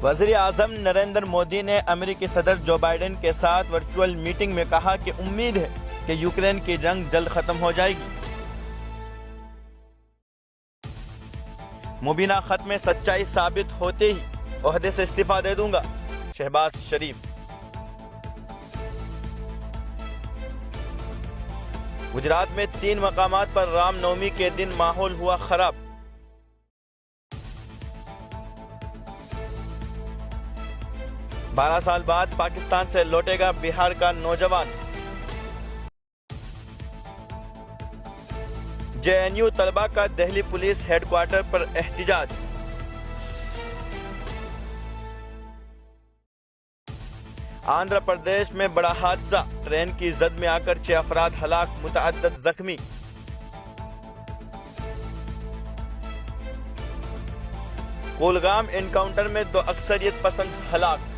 वज़ीर आज़म नरेंद्र मोदी ने अमेरिकी सदर जो बाइडेन के साथ वर्चुअल मीटिंग में कहा कि उम्मीद है कि यूक्रेन की जंग जल्द खत्म हो जाएगी। मुबीना खत में सच्चाई साबित होते ही ओहदे से इस्तीफा दे दूंगा, शहबाज शरीफ। गुजरात में 3 मकामात पर रामनवमी के दिन माहौल हुआ खराब। बारह साल बाद पाकिस्तान से लौटेगा बिहार का नौजवान। जेएनयू तलबा का दिल्ली पुलिस हेडक्वार्टर पर एहतिजाज। आंध्र प्रदेश में बड़ा हादसा, ट्रेन की जद में आकर 6 अफराद हलाक, मुतअद्दिद जख्मी। कुलगाम एनकाउंटर में 2 अक्सरियत पसंद हलाक।